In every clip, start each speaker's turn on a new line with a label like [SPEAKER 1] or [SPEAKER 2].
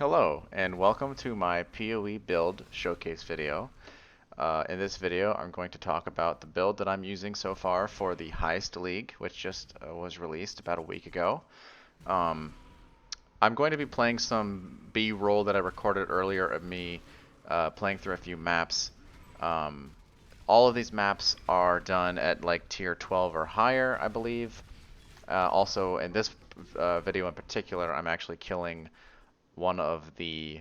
[SPEAKER 1] Hello, and welcome to my PoE build showcase video. In this video, I'm going to talk about the build that I'm using so far for the Heist League, which just was released about a week ago. Um, I'm going to be playing some B-roll that I recorded earlier of me playing through a few maps. Um, all of these maps are done at like tier 12 or higher, I believe. Also, in this video in particular, I'm actually killing one of the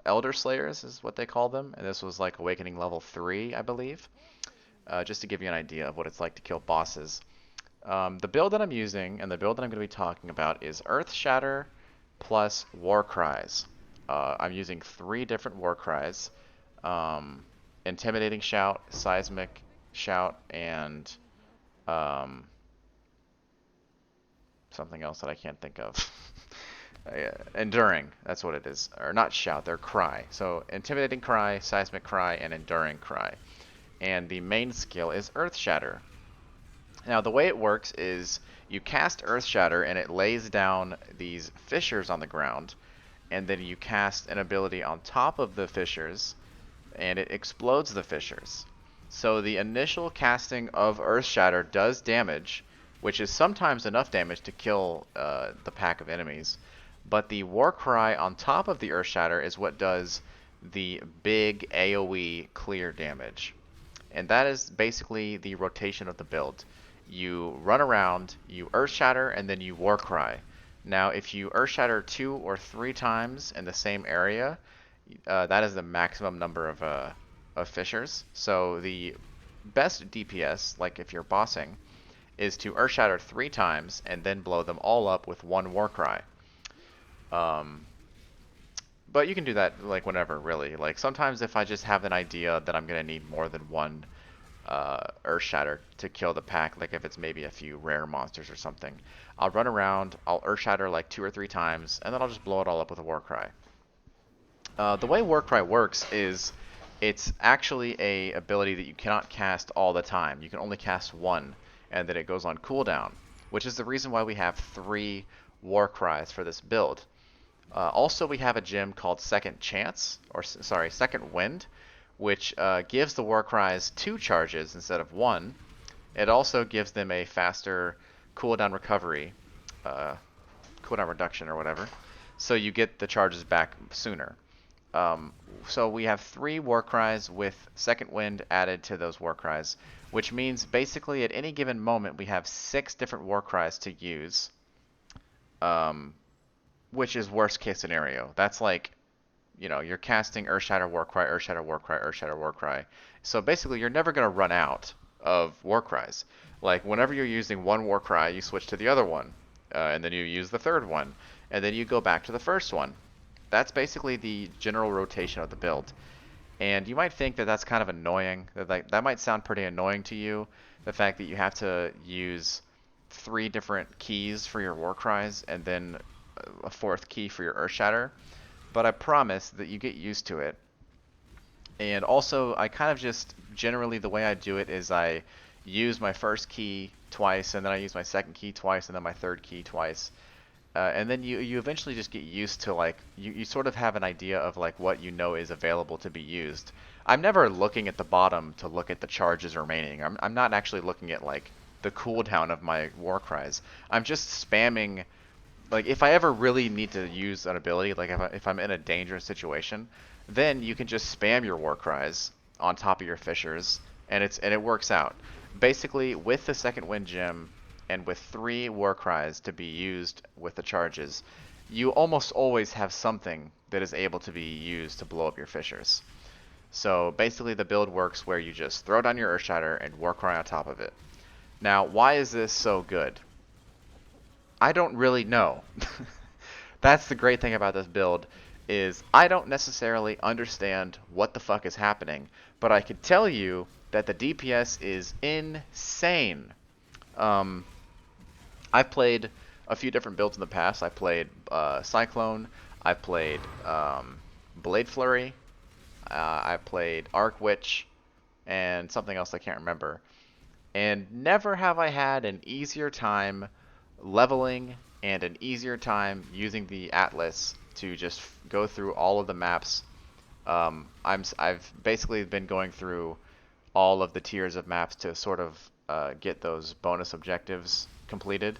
[SPEAKER 1] Elder Slayers is what they call them, and this was like Awakening level 3, I believe, just to give you an idea of what it's like to kill bosses. The build that I'm using and the build that I'm going to be talking about is Earthshatter plus Warcries. I'm using 3 different Warcries, um, Intimidating Shout, Seismic Shout, and um, something else that I can't think of. Enduring, that's what it is. Or not shout, they're cry. So intimidating cry, seismic cry, and enduring cry. And the main skill is Earthshatter. Now the way it works is you cast Earthshatter and it lays down these fissures on the ground, and then you cast an ability on top of the fissures, and it explodes the fissures. So the initial casting of Earthshatter does damage, which is sometimes enough damage to kill the pack of enemies. But the Warcry on top of the Earthshatter is what does the big AoE clear damage. And that is basically the rotation of the build. You run around, you Earthshatter, and then you Warcry. Now, if you Earthshatter 2 or 3 times in the same area, that is the maximum number of fissures. So the best DPS, like if you're bossing, is to Earthshatter 3 times and then blow them all up with one Warcry. Um, but you can do that like whenever, really. Like sometimes if I just have an idea that I'm gonna need more than one Earthshatter to kill the pack, like if it's maybe a few rare monsters or something, I'll run around, I'll Earthshatter like 2 or 3 times, and then I'll just blow it all up with a Warcry. The way Warcry works is it's actually a ability that you cannot cast all the time. You can only cast one, and then it goes on cooldown, which is the reason why we have 3 Warcries for this build. Also, we have a gem called Second Chance, or sorry, Second Wind, which gives the Warcries 2 charges instead of 1. It also gives them a faster cooldown recovery, cooldown reduction or whatever, so you get the charges back sooner. Um, so we have 3 Warcries with Second Wind added to those Warcries, which means basically at any given moment we have 6 different Warcries to use, which is worst case scenario. That's like, you're casting Earthshatter Warcry, Earthshatter Warcry, Earthshatter Warcry. So basically you're never going to run out of Warcries. Like whenever you're using one Warcry, you switch to the other one, and then you use the third one, and then you go back to the first one. That's basically the general rotation of the build. And you might think that that's kind of annoying. That might sound pretty annoying to you, the fact that you have to use 3 different keys for your Warcries and then a 4th key for your Earthshatter. But I promise that you get used to it. And also, I kind of just, generally the way I do it is I use my first key twice, and then I use my second key twice, and then my third key twice. And then you eventually just get used to like you sort of have an idea of like what you know is available to be used. I'm never looking at the bottom to look at the charges remaining. I'm not actually looking at like the cooldown of my Warcries. I'm just spamming. Like if I ever really need to use an ability, like if I'm in a dangerous situation, then you can just spam your Warcries on top of your fissures, and it works out. Basically, with the Second Wind gem and with 3 Warcries to be used with the charges, you almost always have something that is able to be used to blow up your fissures. So basically the build works where you just throw down your Earthshatter and Warcry on top of it. Now, why is this so good? I don't really know. That's the great thing about this build is I don't necessarily understand what the fuck is happening, but I can tell you that the DPS is insane. Um, I've played a few different builds in the past. I played Cyclone, I played Blade Flurry, I played Arc Witch, and something else I can't remember. And never have I had an easier time leveling and an easier time using the Atlas to just go through all of the maps. I've basically been going through all of the tiers of maps to sort of get those bonus objectives completed.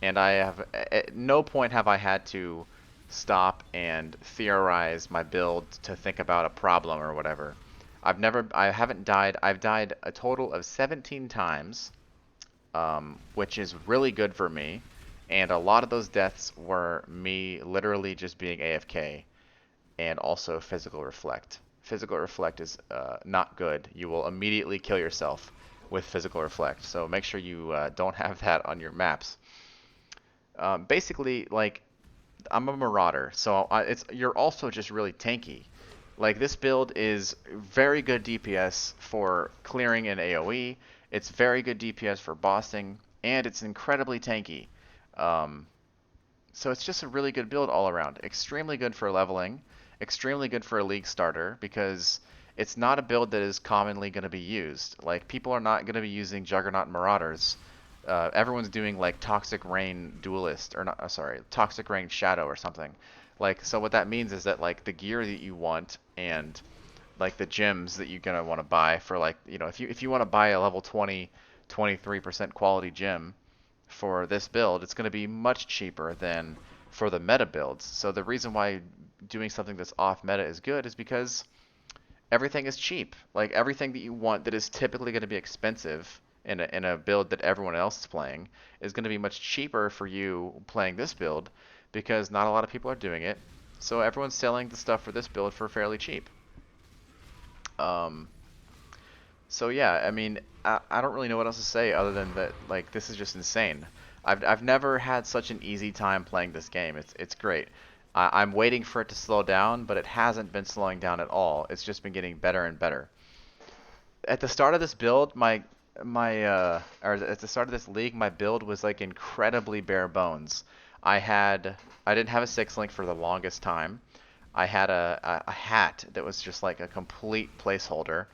[SPEAKER 1] And I have at no point have I had to stop and theorize my build to think about a problem or whatever. I haven't died. I've died a total of 17 times, which is really good for me. And a lot of those deaths were me literally just being AFK and also physical reflect. Physical reflect is not good. You will immediately kill yourself with physical reflect. So make sure you don't have that on your maps. Basically, like I'm a marauder, so you're also just really tanky. Like this build is very good DPS for clearing in AoE. It's very good DPS for bossing, and it's incredibly tanky. Um, so it's just a really good build all around. Extremely good for leveling, extremely good for a league starter because it's not a build that is commonly going to be used. Like people are not going to be using Juggernaut Marauders. Everyone's doing like Toxic Rain Duelist or not. Sorry, Toxic Rain Shadow or something. Like so, what that means is that like the gear that you want and like the gems that you're gonna want to buy for like if you want to buy a level 20, 23% quality gem for this build, it's going to be much cheaper than for the meta builds. So the reason why doing something that's off meta is good is because everything is cheap. Like everything that you want that is typically going to be expensive in a build that everyone else is playing is going to be much cheaper for you playing this build because not a lot of people are doing it. So everyone's selling the stuff for this build for fairly cheap. Um, so yeah, I mean, I don't really know what else to say other than that. Like this is just insane. I've never had such an easy time playing this game. It's great. I'm waiting for it to slow down, but it hasn't been slowing down at all. It's just been getting better and better. At the start of this build, or at the start of this league, my build was like incredibly bare bones. I didn't have a six link for the longest time. I had a hat that was just like a complete placeholder.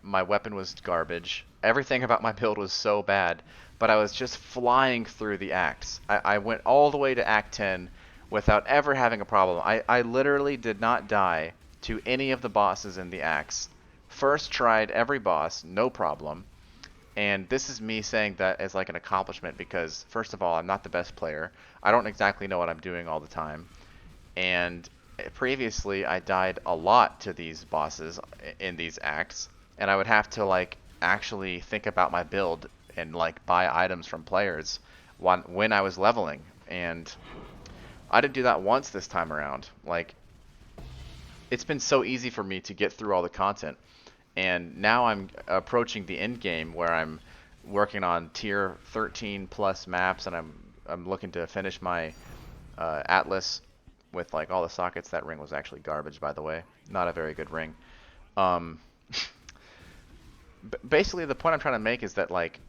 [SPEAKER 1] My weapon was garbage. Everything about my build was so bad, but I was just flying through the acts. I went all the way to Act 10 without ever having a problem. I literally did not die to any of the bosses in the acts. First tried every boss, no problem. And this is me saying that as like an accomplishment because, first of all, I'm not the best player. I don't exactly know what I'm doing all the time. And previously I died a lot to these bosses in these acts, and I would have to like actually think about my build and like buy items from players when I was leveling, and I didn't do that once this time around. Like it's been so easy for me to get through all the content, and now I'm approaching the end game where I'm working on tier 13 plus maps, and I'm looking to finish my Atlas with like all the sockets. That ring was actually garbage, by the way. Not a very good ring. Um, Basically, the point I'm trying to make is that like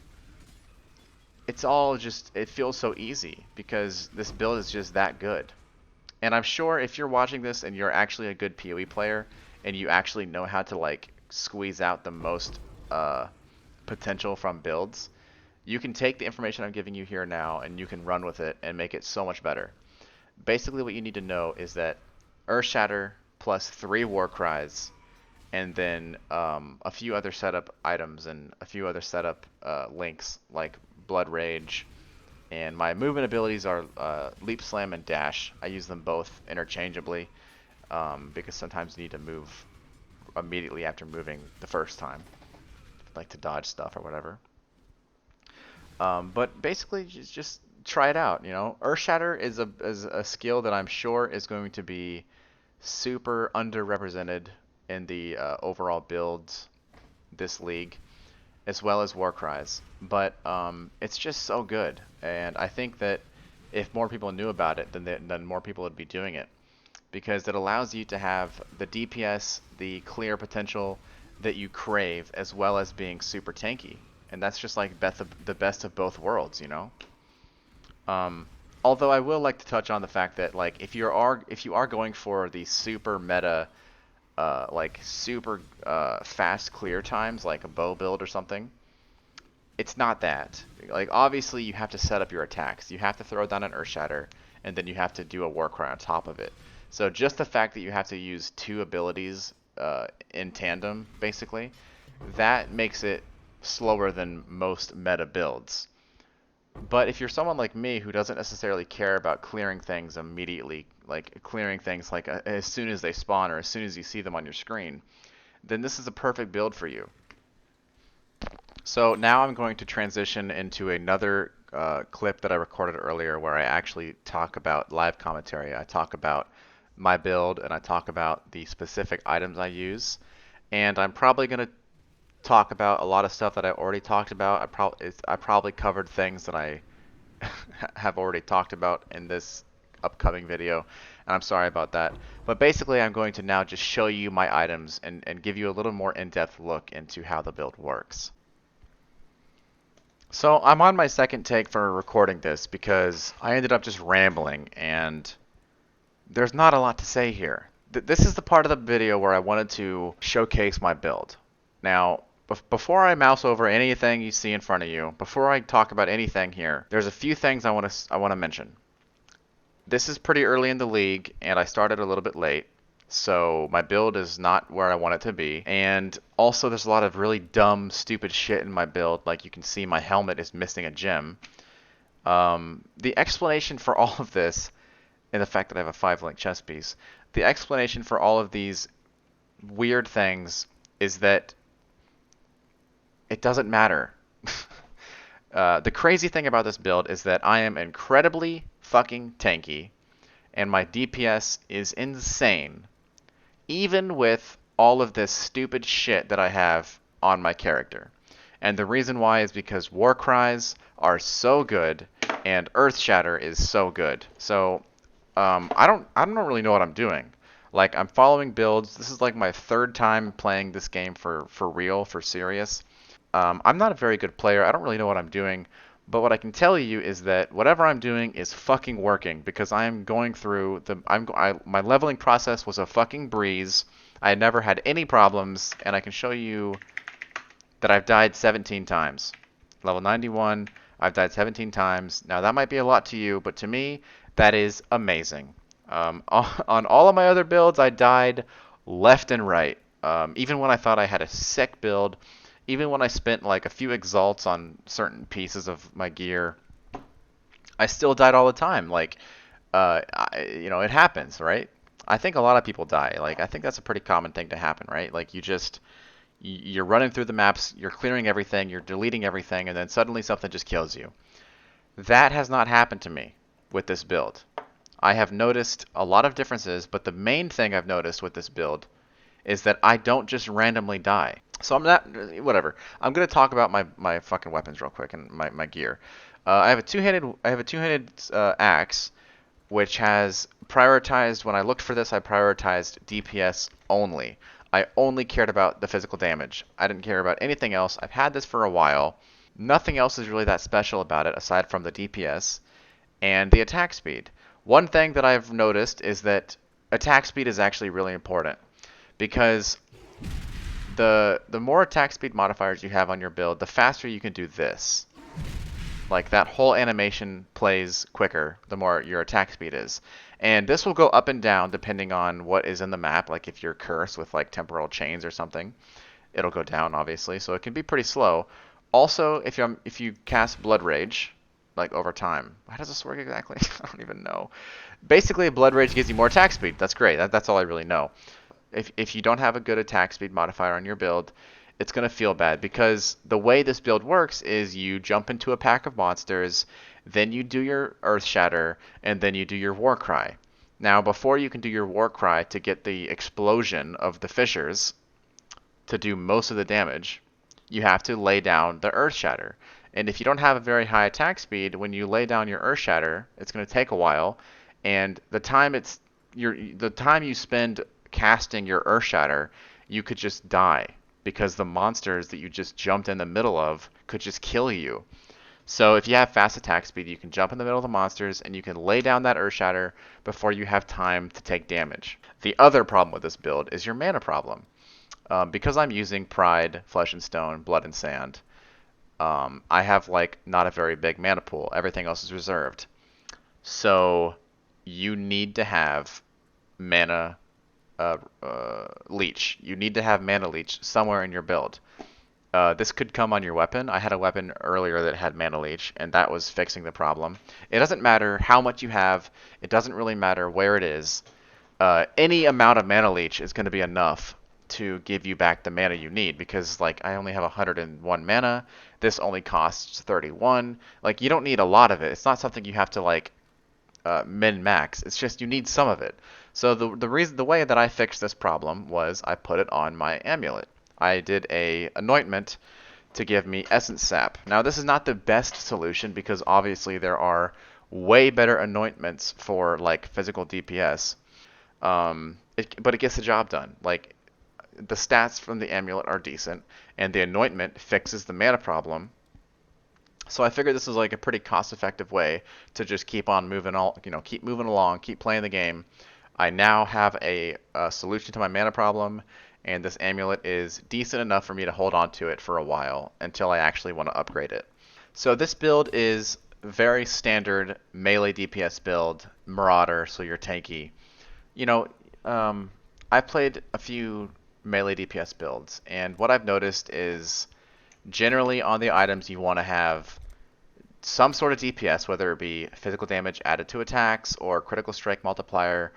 [SPEAKER 1] it's all just it feels so easy because this build is just that good. And I'm sure if you're watching this and you're actually a good PoE player and you actually know how to like squeeze out the most potential from builds, you can take the information I'm giving you here now and you can run with it and make it so much better. Basically, what you need to know is that Earthshatter plus 3 Warcries, and then a few other setup items and a few other setup links like Blood Rage. And my movement abilities are Leap, Slam, and Dash. I use them both interchangeably because sometimes you need to move immediately after moving the first time, like to dodge stuff or whatever. But basically, just try it out. You know, Earthshatter is a skill that I'm sure is going to be super underrepresented in the overall builds this league, as well as Warcries. But it's just so good, and I think that if more people knew about it, then more people would be doing it because it allows you to have the DPS, the clear potential that you crave, as well as being super tanky. And that's just like the best of both worlds, you know. Um, Although I will like to touch on the fact that like if you are going for the super meta, like super fast clear times, like a bow build or something, it's not that. Like, obviously, you have to set up your attacks. You have to throw down an Earthshatter, and then you have to do a Warcry on top of it. So just the fact that you have to use two abilities in tandem, basically, that makes it slower than most meta builds. But if you're someone like me who doesn't necessarily care about clearing things immediately, like clearing things like as soon as they spawn or as soon as you see them on your screen, then this is a perfect build for you. So now I'm going to transition into another clip that I recorded earlier where I actually talk about live commentary. I talk about my build and I talk about the specific items I use. And I'm probably going to talk about a lot of stuff that I already talked about. I probably covered things that I have already talked about in this upcoming video, and I'm sorry about that. But basically, I'm going to now just show you my items and give you a little more in-depth look into how the build works. So I'm on my second take for recording this because I ended up just rambling, and there's not a lot to say here. This is the part of the video where I wanted to showcase my build. Now, before I mouse over anything you see in front of you, before I talk about anything here, there's a few things I want to mention. This is pretty early in the league, and I started a little bit late, so my build is not where I want it to be. And also, there's a lot of really dumb, stupid shit in my build. Like you can see, my helmet is missing a gem. The explanation for all of this, and the fact that I have a 5-link chest piece, the explanation for all of these weird things is that it doesn't matter. The crazy thing about this build is that I am incredibly fucking tanky, and my DPS is insane, even with all of this stupid shit that I have on my character. And the reason why is because Warcries are so good, and Earthshatter is so good. So I don't really know what I'm doing. Like, I'm following builds. This is like my third time playing this game for real, for serious. I'm not a very good player. I don't really know what I'm doing. But what I can tell you is that whatever I'm doing is fucking working because I am going through my leveling process was a fucking breeze. I had never had any problems, and I can show you that I've died 17 times. Level 91, I've died 17 times. Now that might be a lot to you, but to me, that is amazing. On all of my other builds, I died left and right. Even when I thought I had a sick build, even when I spent like a few exalts on certain pieces of my gear, I still died all the time. Like, it happens, right? I think a lot of people die. Like, I think that's a pretty common thing to happen, right? Like, you're running through the maps, you're clearing everything, you're deleting everything, and then suddenly something just kills you. That has not happened to me with this build. I have noticed a lot of differences, but the main thing I've noticed with this build is that I don't just randomly die. So I'm not, whatever. I'm gonna talk about my fucking weapons real quick and my gear. I have a two-handed axe, which has prioritized. When I looked for this, I prioritized DPS only. I only cared about the physical damage. I didn't care about anything else. I've had this for a while. Nothing else is really that special about it aside from the DPS and the attack speed. One thing that I've noticed is that attack speed is actually really important because the more attack speed modifiers you have on your build, the faster you can do this. Like, that whole animation plays quicker the more your attack speed is. And this will go up and down depending on what is in the map. Like, if you're cursed with like temporal chains or something, it'll go down obviously, so it can be pretty slow. Also, if you cast Blood Rage, like over time, how does this work exactly? I don't even know. Basically, Blood Rage gives you more attack speed. That's great. That's all I really know. If you don't have a good attack speed modifier on your build, it's going to feel bad because the way this build works is you jump into a pack of monsters, then you do your Earthshatter, and then you do your Warcry. Now, before you can do your Warcry to get the explosion of the fissures to do most of the damage, you have to lay down the Earthshatter. And if you don't have a very high attack speed, when you lay down your Earthshatter, it's going to take a while, and the time you spend casting your Earthshatter, you could just die because the monsters that you just jumped in the middle of could just kill you. So if you have fast attack speed, you can jump in the middle of the monsters and you can lay down that Earthshatter before you have time to take damage. The other problem with this build is your mana problem. Because I'm using Pride, Flesh and Stone, Blood and Sand, I have like not a very big mana pool. Everything else is reserved. So you need to have mana leech. You need to have mana leech somewhere in your build. This could come on your weapon. I had a weapon earlier that had mana leech, and that was fixing the problem. It doesn't matter how much you have. It doesn't really matter where it is. Any amount of mana leech is going to be enough to give you back the mana you need, because like I only have 101 mana. This only costs 31. Like you don't need a lot of it. It's not something you have to like min max. It's just you need some of it. So the way that I fixed this problem was I put it on my amulet. I did a anointment to give me essence sap. Now this is not the best solution because obviously there are way better anointments for like physical DPS. But it gets the job done. Like the stats from the amulet are decent, and the anointment fixes the mana problem. So I figured this was like a pretty cost-effective way to just keep on moving keep moving along, keep playing the game. I now have a solution to my mana problem, and this amulet is decent enough for me to hold on to it for a while until I actually want to upgrade it. So this build is very standard melee DPS build, Marauder, so you're tanky. You know, I played a few melee DPS builds, and what I've noticed is generally on the items you want to have some sort of DPS, whether it be physical damage added to attacks or critical strike multiplier.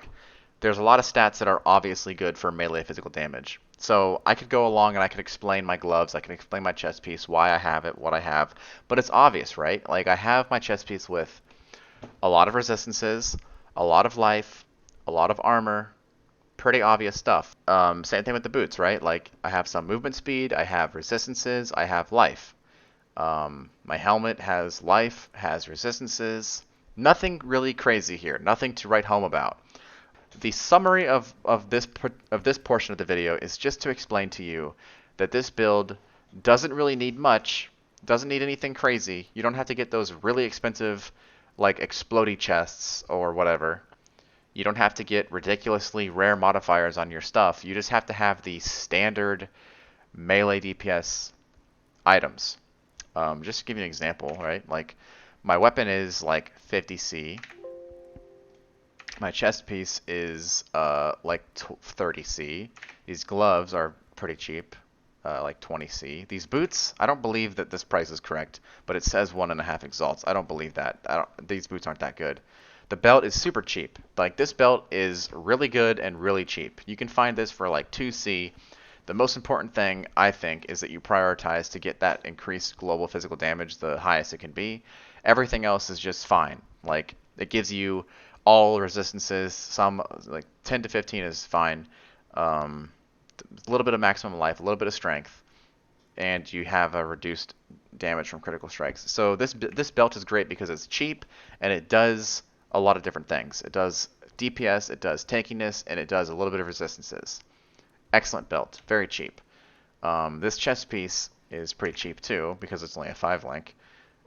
[SPEAKER 1] There's a lot of stats that are obviously good for melee physical damage. So I could go along and I could explain my gloves, I can explain my chest piece, why I have it, what I have, but it's obvious, right? Like I have my chest piece with a lot of resistances, a lot of life, a lot of armor, pretty obvious stuff. Same thing with the boots, right? Like I have some movement speed, I have resistances, I have life. My helmet has life, has resistances. Nothing really crazy here. Nothing to write home about. The summary of this portion of the video is just to explain to you that this build doesn't really need much. Doesn't need anything crazy. You don't have to get those really expensive, like explodey chests or whatever. You don't have to get ridiculously rare modifiers on your stuff. You just have to have the standard melee DPS items. Just to give you an example, right? Like, my weapon is like 50C. My chest piece is like 30C. These gloves are pretty cheap, like 20C. These boots, I don't believe that this price is correct, but it says 1.5 exalts. I don't believe that. These boots aren't that good. The belt is super cheap. Like, this belt is really good and really cheap. You can find this for like 2C. The most important thing, I think, is that you prioritize to get that increased global physical damage the highest it can be. Everything else is just fine. Like, it gives you all resistances. Some, like 10 to 15 is fine. A little bit of maximum life, a little bit of strength, and you have a reduced damage from critical strikes. So this belt is great because it's cheap, and it does a lot of different things. It does DPS, it does tankiness, and it does a little bit of resistances. Excellent belt, very cheap. This chest piece is pretty cheap too because it's only a 5 link.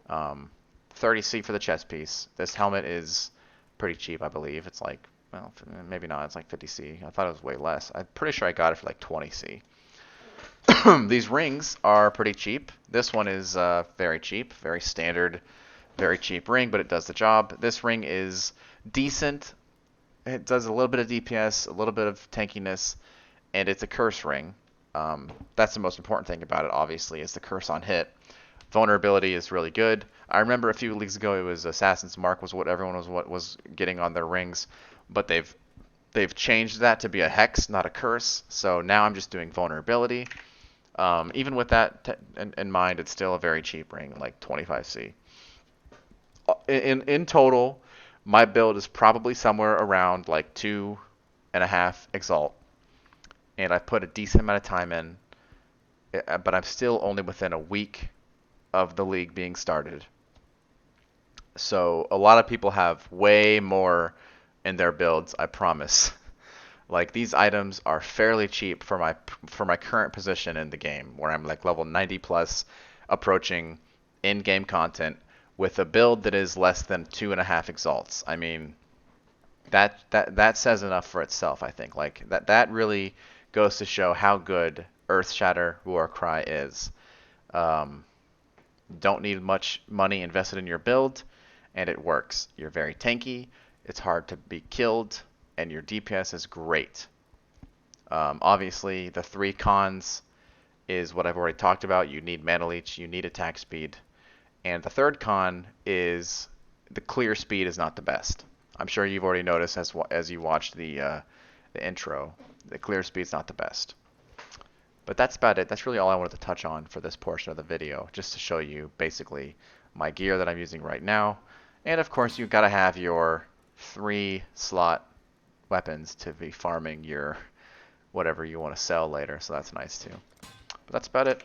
[SPEAKER 1] 30C for the chest piece. This helmet is pretty cheap, I believe. It's like, well, maybe not. It's like 50C. I thought it was way less. I'm pretty sure I got it for like 20C. These rings are pretty cheap. This one is very cheap, very standard, very cheap ring, but it does the job. This ring is decent. It does a little bit of DPS, a little bit of tankiness, and it's a curse ring. That's the most important thing about it, obviously, is the curse on hit. Vulnerability is really good. I remember a few leagues ago it was Assassin's Mark was what everyone was getting on their rings, but they've changed that to be a hex, not a curse. So now I'm just doing vulnerability. Even with that in mind, it's still a very cheap ring, like 25C. In total, my build is probably somewhere around like 2.5 exalt. And I've put a decent amount of time in, but I'm still only within a week of the league being started. So a lot of people have way more in their builds, I promise. Like, these items are fairly cheap for my current position in the game, where I'm like level 90 plus, approaching in-game content with a build that is less than 2.5 exalts. I mean, that says enough for itself, I think. Like, that really goes to show how good Earthshatter Warcry is. Don't need much money invested in your build, and it works. You're very tanky, it's hard to be killed, and your DPS is great. Obviously, the 3 cons is what I've already talked about. You need mana leech, you need attack speed, and the third con is the clear speed is not the best. I'm sure you've already noticed as you watched the intro. The clear speed's not the best. But that's about it. That's really all I wanted to touch on for this portion of the video, just to show you basically my gear that I'm using right now. And of course, you've got to have your 3 slot weapons to be farming your whatever you want to sell later, so that's nice too. But that's about it.